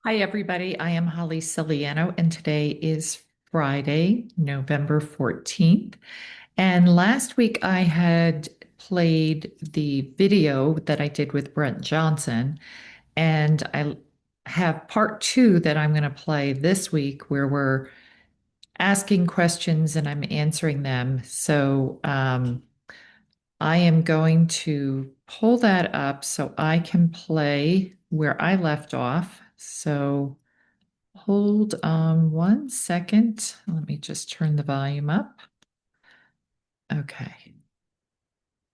Hi, everybody. I am Holly Celiano, and today is Friday, November 14th. And last week I had played the video that I did with Brent Johnson, and I have part two that I'm going to play this week where we're asking questions and I'm answering them. So I am going to pull that up so I can play where I left off. So hold on 1 second. Let me just turn the volume up. Okay.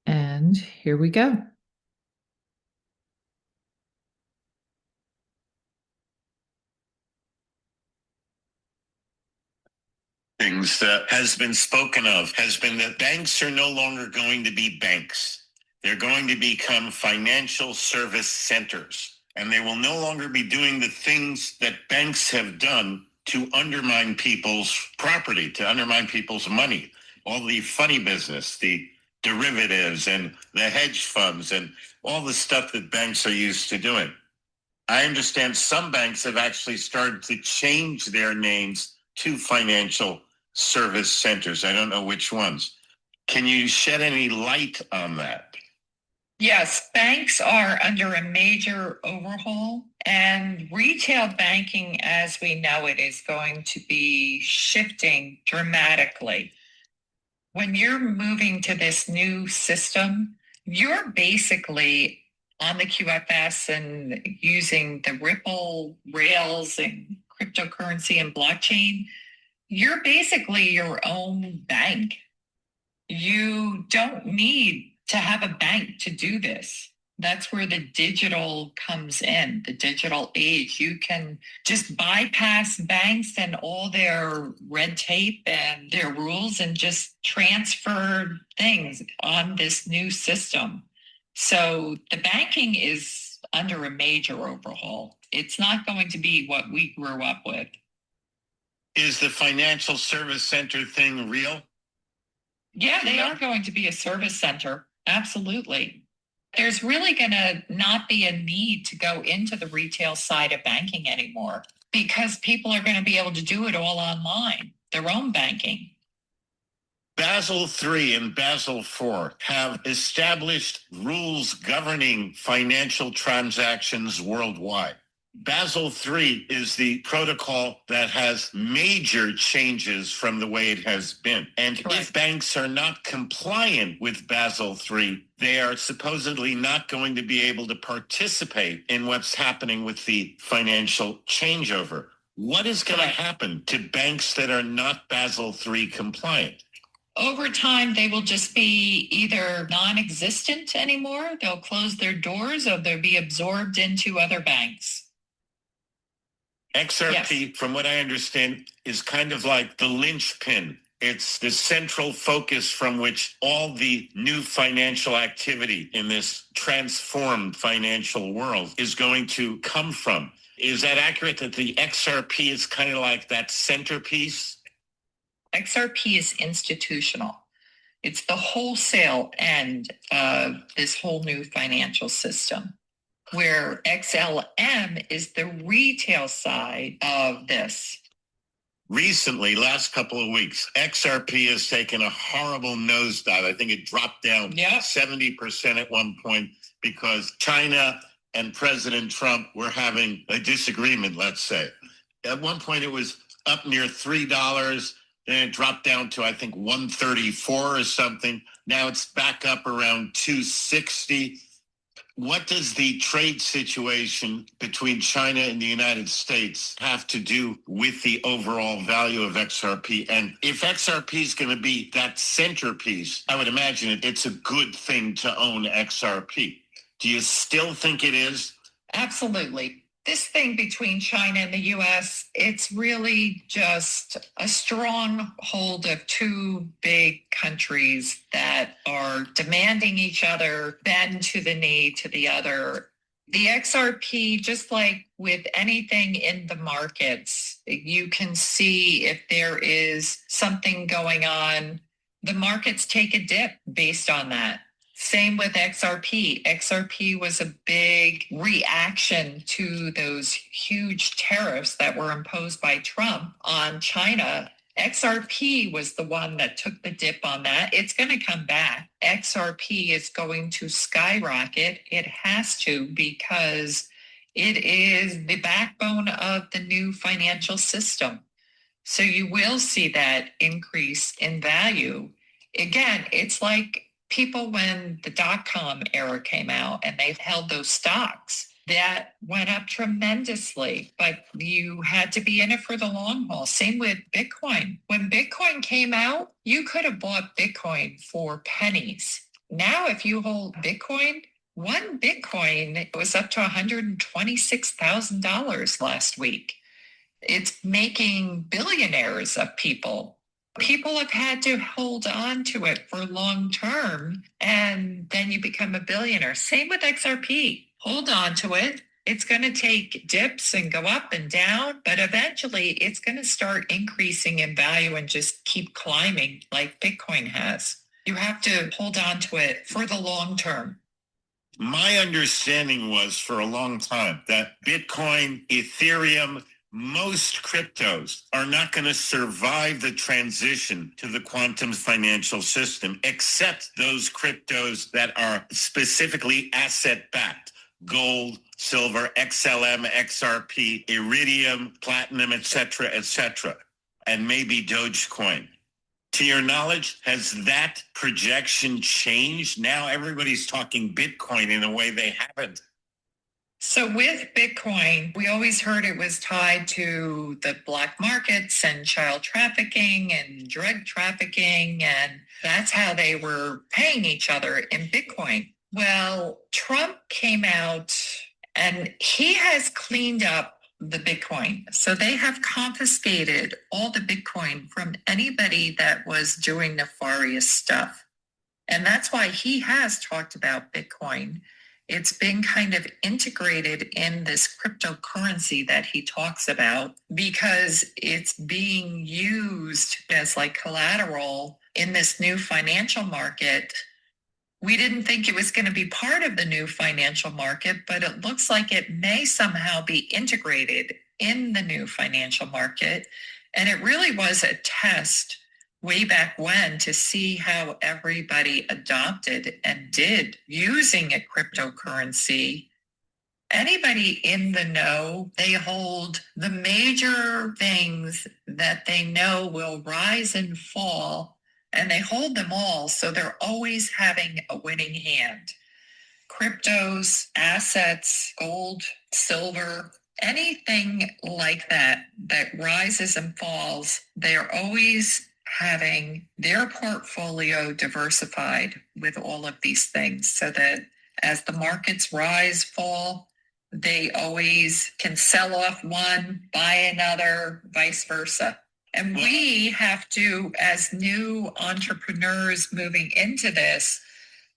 And here we go. Things that has been spoken of has been that banks are no longer going to be banks. They're going to become financial service centers, and they will no longer be doing the things that banks have done to undermine people's property, to undermine people's money. All the funny business, the derivatives and the hedge funds and all the stuff that banks are used to doing. I understand some banks have actually started to change their names to financial service centers. I don't know which ones. Can you shed any light on that? Yes, banks are under a major overhaul, and retail banking as we know it is going to be shifting dramatically. When you're moving to this new system, you're basically on the QFS and using the Ripple rails and cryptocurrency and blockchain. You're basically your own bank. You don't need to have a bank to do this. That's where the digital comes in, the digital age. You can just bypass banks and all their red tape and their rules and just transfer things on this new system. So the banking is under a major overhaul. It's not going to be what we grew up with. Is the financial service center thing real? Yeah, they are going to be a service center. Absolutely. There's really going to not be a need to go into the retail side of banking anymore because people are going to be able to do it all online, their own banking. Basel III and Basel IV have established rules governing financial transactions worldwide. Basel III is the protocol that has major changes from the way it has been. And Correct. If banks are not compliant with Basel III, they are supposedly not going to be able to participate in what's happening with the financial changeover. What is going to happen to banks that are not Basel III compliant? Over time, they will just be either non-existent anymore, they'll close their doors, or they'll be absorbed into other banks. XRP, yes, from what I understand, is kind of like the linchpin. It's the central focus from which all the new financial activity in this transformed financial world is going to come from. Is that accurate that the XRP is kind of like that centerpiece? XRP is institutional. It's the wholesale end of this whole new financial system, where XLM is the retail side of this. Recently, last couple of weeks, XRP has taken a horrible nosedive. I think it dropped down 70% at one point because China and President Trump were having a disagreement, let's say. At one point, it was up near $3. Then it dropped down to, I think, 134 or something. Now it's back up around 260. What does the trade situation between China and the United States have to do with the overall value of XRP? And if XRP is going to be that centerpiece, I would imagine it's a good thing to own XRP. Do you still think it is? Absolutely. This thing between China and the US, it's really just a stronghold of two big countries that are demanding each other, bend to the knee to the other. The XRP, just like with anything in the markets, you can see if there is something going on. The markets take a dip based on that. Same with XRP. XRP was a big reaction to those huge tariffs that were imposed by Trump on China. XRP was the one that took the dip on that. It's going to come back. XRP is going to skyrocket. It has to, because it is the backbone of the new financial system. So you will see that increase in value. Again, it's like people when the dot-com era came out and they've held those stocks that went up tremendously, but you had to be in it for the long haul. Same with Bitcoin. When Bitcoin came out, you could have bought Bitcoin for pennies. Now, if you hold Bitcoin, one Bitcoin was up to $126,000 last week. It's making billionaires of people. People have had to hold on to it for long term, and then you become a billionaire. Same with XRP. Hold on to it. It's going to take dips and go up and down, but eventually it's going to start increasing in value and just keep climbing like Bitcoin has. You have to hold on to it for the long term. My understanding was for a long time that Bitcoin, Ethereum, most cryptos are not going to survive the transition to the quantum financial system, except those cryptos that are specifically asset-backed. Gold, silver, XLM, XRP, iridium, platinum, etc., and maybe Dogecoin. To your knowledge, has that projection changed? Now everybody's talking Bitcoin in a way they haven't. So with Bitcoin, we always heard it was tied to the black markets and child trafficking and drug trafficking, and that's how they were paying each other in Bitcoin. Well, Trump came out and he has cleaned up the Bitcoin. So they have confiscated all the Bitcoin from anybody that was doing nefarious stuff. And that's why he has talked about Bitcoin. It's been kind of integrated in this cryptocurrency that he talks about because it's being used as like collateral in this new financial market. We didn't think it was going to be part of the new financial market, but it looks like it may somehow be integrated in the new financial market. And it really was a test way back when to see how everybody adopted and did using a cryptocurrency. Anybody in the know, they hold the major things that they know will rise and fall, and they hold them all, so they're always having a winning hand. Cryptos, assets, gold, silver, anything like that that rises and falls, they're always having their portfolio diversified with all of these things so that as the markets rise, fall, they always can sell off one, buy another, vice versa. And we have to, as new entrepreneurs moving into this,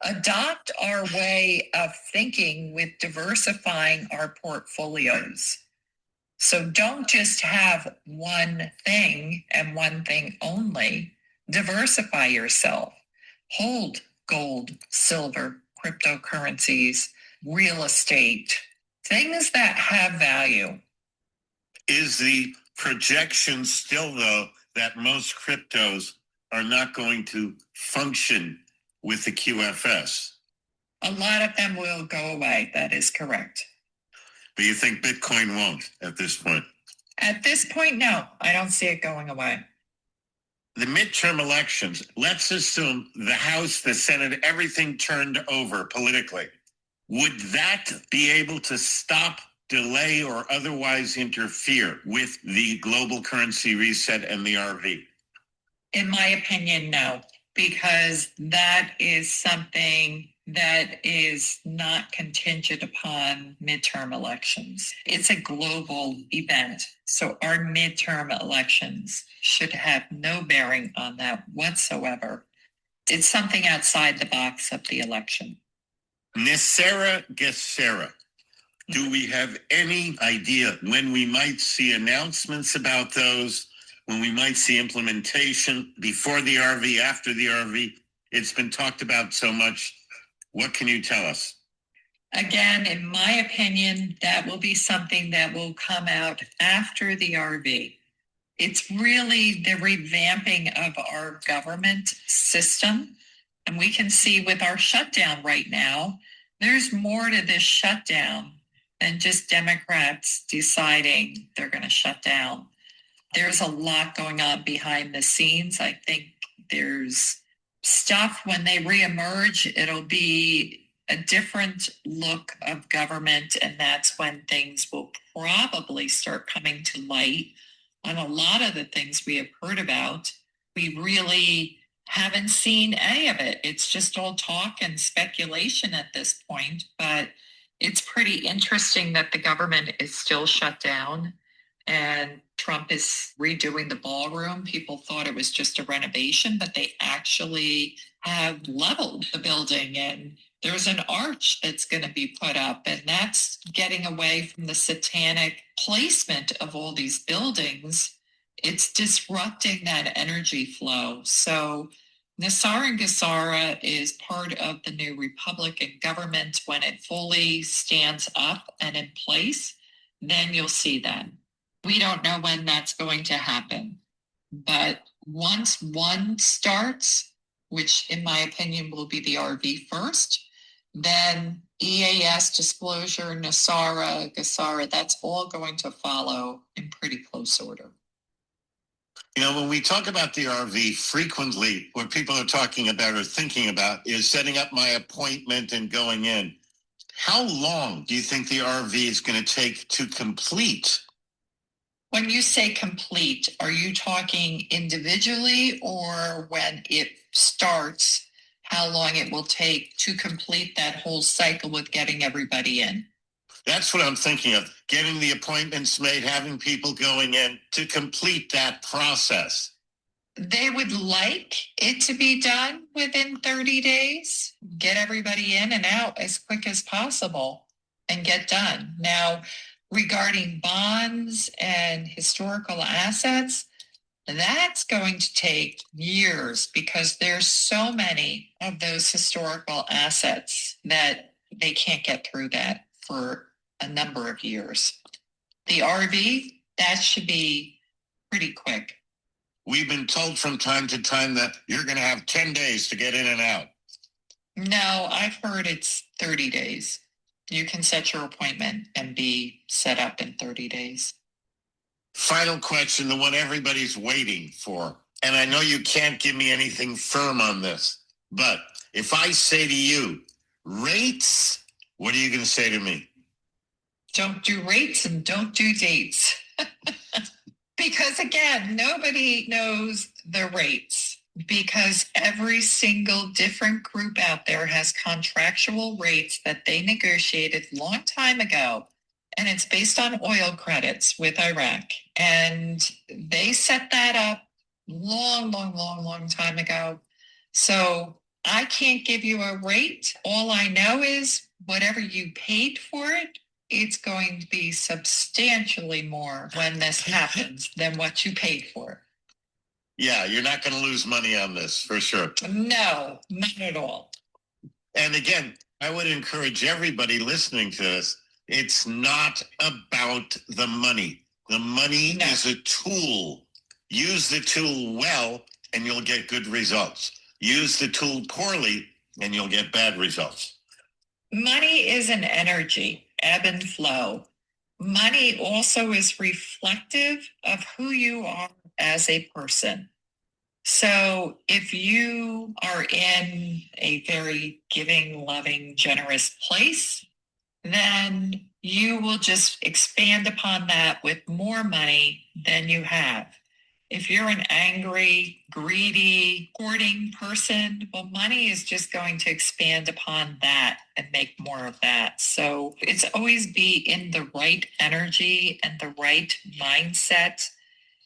adopt our way of thinking with diversifying our portfolios. So don't just have one thing and one thing only. Diversify yourself. Hold gold, silver, cryptocurrencies, real estate, things that have value. Is the projection still, though, that most cryptos are not going to function with the QFS? A lot of them will go away. That is correct. But you think Bitcoin won't at this point? At this point, no. I don't see it going away. The midterm elections, let's assume the House, the Senate, everything turned over politically. Would that be able to stop, delay, or otherwise interfere with the global currency reset and the RV? In my opinion, no, because that is something that is not contingent upon midterm elections. It's a global event. So our midterm elections should have no bearing on that whatsoever. It's something outside the box of the election. Nesara, Gesara. Do we have any idea when we might see announcements about those, when we might see implementation before the RV, after the RV? It's been talked about so much. What can you tell us? Again, in my opinion, that will be something that will come out after the RV. It's really the revamping of our government system. And we can see with our shutdown right now, there's more to this shutdown than just Democrats deciding they're going to shut down. There's a lot going on behind the scenes. I think there's stuff when they reemerge, it'll be a different look of government, and that's when things will probably start coming to light on a lot of the things we have heard about. We really haven't seen any of it. It's just all talk and speculation at this point, but it's pretty interesting that the government is still shut down and Trump is redoing the ballroom. People thought it was just a renovation, but they actually have leveled the building, and there's an arch that's going to be put up, and that's getting away from the satanic placement of all these buildings. It's disrupting that energy flow. So Nesara and Gesara is part of the new Republican government. When it fully stands up and in place, then you'll see that. We don't know when that's going to happen. But once one starts, which in my opinion will be the RV first, then EAS disclosure, Nesara, Gesara, that's all going to follow in pretty close order. You know, when we talk about the RV, frequently what people are talking about or thinking about is setting up my appointment and going in. How long do you think the RV is going to take to complete? When you say complete, are you talking individually, or when it starts, how long it will take to complete that whole cycle with getting everybody in? That's what I'm thinking of, getting the appointments made, having people going in to complete that process. They would like it to be done within 30 days, get everybody in and out as quick as possible and get done. Now, regarding bonds and historical assets, that's going to take years because there's so many of those historical assets that they can't get through that for a number of years. The RV, that should be pretty quick. We've been told from time to time that you're going to have 10 days to get in and out. No, I've heard it's 30 days. You can set your appointment and be set up in 30 days. Final question, the one everybody's waiting for. And I know you can't give me anything firm on this, but if I say to you, rates, what are you going to say to me? Don't do rates and don't do dates. Because again, nobody knows the rates, because every single different group out there has contractual rates that they negotiated a long time ago. And it's based on oil credits with Iraq. And they set that up long time ago. So I can't give you a rate. All I know is whatever you paid for it, it's going to be substantially more when this happens than what you paid for. Yeah, you're not going to lose money on this for sure. No, not at all. And again, I would encourage everybody listening to this, it's not about the money. The money is a tool. Use the tool well and you'll get good results. Use the tool poorly and you'll get bad results. Money is an energy, ebb and flow. Money also is reflective of who you are as a person. So if you are in a very giving, loving, generous place, then you will just expand upon that with more money than you have. If you're an angry, greedy, hoarding person, well, money is just going to expand upon that and make more of that. So it's always be in the right energy and the right mindset,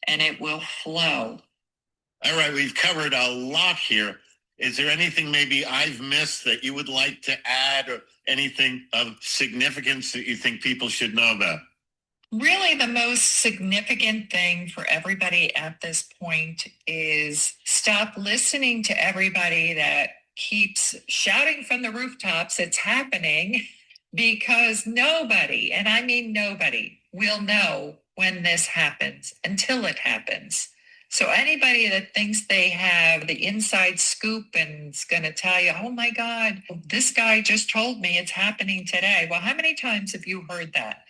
and it will flow. All right, we've covered a lot here. Is there anything maybe I've missed that you would like to add, or anything of significance that you think people should know about? Really, the most significant thing for everybody at this point is stop listening to everybody that keeps shouting from the rooftops it's happening because nobody, and I mean nobody, will know when this happens until it happens. So anybody that thinks they have the inside scoop and is going to tell you, oh my God, this guy just told me it's happening today. Well, how many times have you heard that?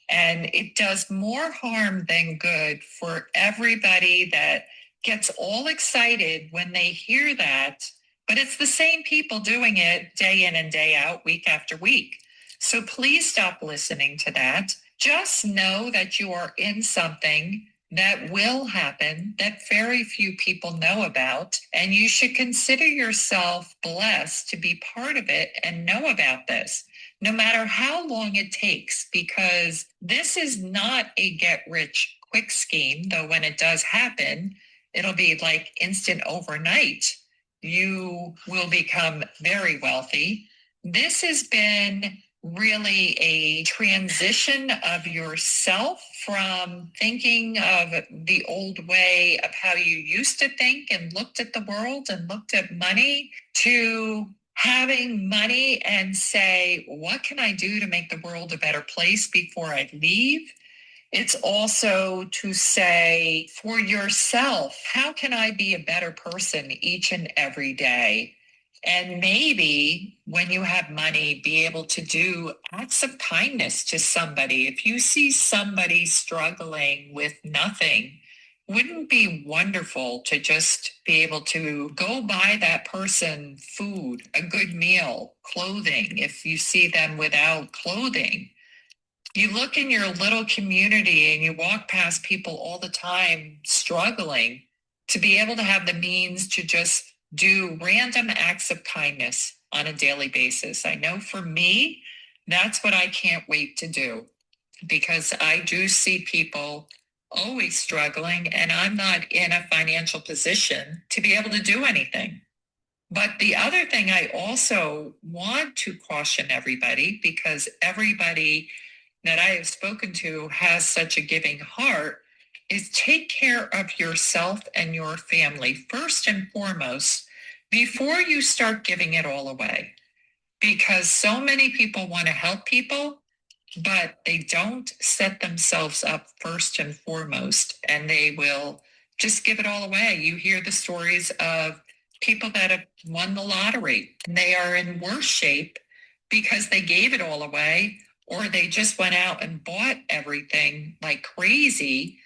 And it does more harm than good for everybody that gets all excited when they hear that. But it's the same people doing it day in and day out, week after week. So please stop listening to that. Just know that you are in something that will happen that very few people know about. And you should consider yourself blessed to be part of it and know about this, no matter how long it takes, because this is not a get rich quick scheme, though when it does happen, it'll be like instant overnight. You will become very wealthy. This has been really a transition of yourself from thinking of the old way of how you used to think and looked at the world and looked at money to having money and say, what can I do to make the world a better place before I leave? It's also to say for yourself, how can I be a better person each and every day? And maybe when you have money, be able to do acts of kindness to somebody. If you see somebody struggling with nothing, wouldn't it be wonderful to just be able to go buy that person food, a good meal, clothing, if you see them without clothing? You look in your little community and you walk past people all the time struggling, to be able to have the means to just do random acts of kindness on a daily basis. I know for me, that's what I can't wait to do, because I do see people always struggling and I'm not in a financial position to be able to do anything. But the other thing I also want to caution everybody, because everybody that I have spoken to has such a giving heart, is take care of yourself and your family first and foremost before you start giving it all away. Because so many people want to help people, but they don't set themselves up first and foremost, and they will just give it all away. You hear the stories of people that have won the lottery, and they are in worse shape because they gave it all away, or they just went out and bought everything like crazy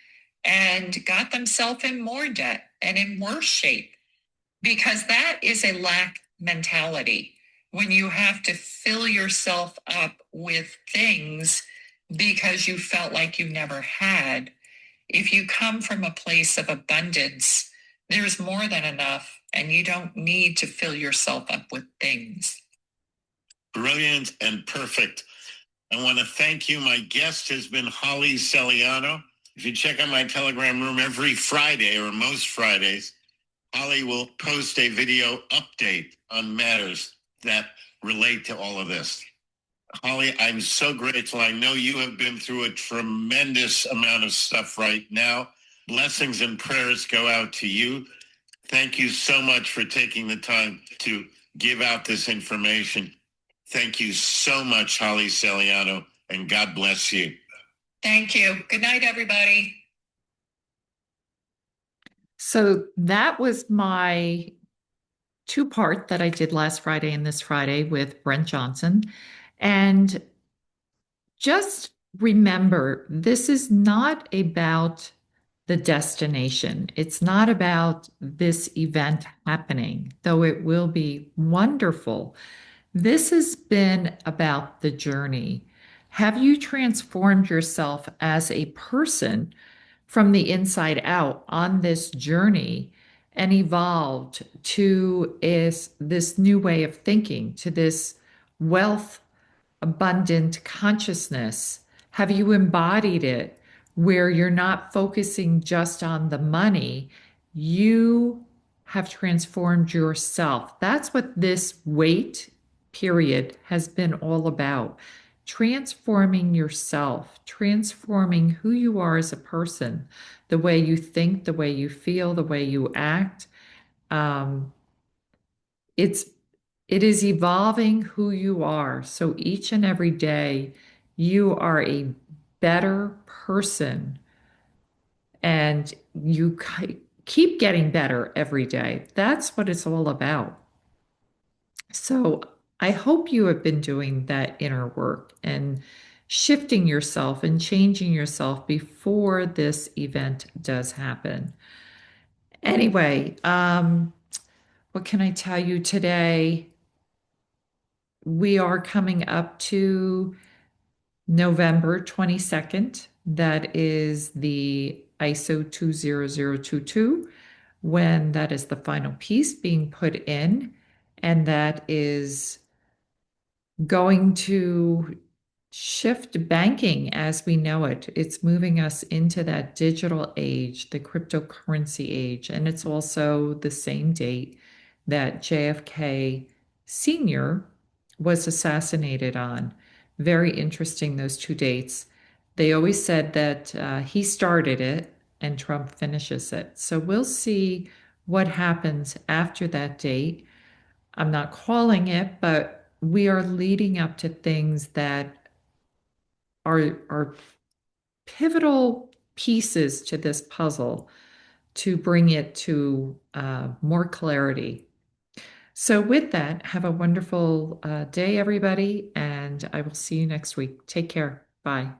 and got themselves in more debt and in worse shape, because that is a lack mentality. When you have to fill yourself up with things because you felt like you never had. If you come from a place of abundance, there's more than enough, and you don't need to fill yourself up with things. Brilliant and perfect. I want to thank you. My guest has been Holly Celiano. If you check out my Telegram room every Friday, or most Fridays, Holly will post a video update on matters that relate to all of this. Holly, I'm so grateful. I know you have been through a tremendous amount of stuff right now. Blessings and prayers go out to you. Thank you so much for taking the time to give out this information. Thank you so much, Holly Celiano, and God bless you. Thank you. Good night, everybody. So that was my two-part that I did last Friday and this Friday with Brent Johnson. And just remember, this is not about the destination. It's not about this event happening, though it will be wonderful. This has been about the journey. Have you transformed yourself as a person from the inside out on this journey and evolved to this new way of thinking, to this wealth abundant consciousness? Have you embodied it where you're not focusing just on the money? You have transformed yourself. That's what this wait period has been all about. Transforming yourself, transforming who you are as a person, the way you think, the way you feel, the way you act. Um, it's It is evolving who you are. So each and every day, you are a better person and keep getting better every day. That's what it's all about. So I hope you have been doing that inner work and shifting yourself and changing yourself before this event does happen. Anyway, what can I tell you today? We are coming up to November 22nd. That is the ISO 20022, when that is the final piece being put in. And that is going to shift banking as we know it. It's moving us into that digital age, the cryptocurrency age. And it's also the same date that JFK Sr. was assassinated on. Very interesting, those two dates. They always said that he started it and Trump finishes it. So we'll see what happens after that date. I'm not calling it, but we are leading up to things that are pivotal pieces to this puzzle to bring it to more clarity. So, with that, have a wonderful day, everybody, and I will see you next week. Take care. Bye.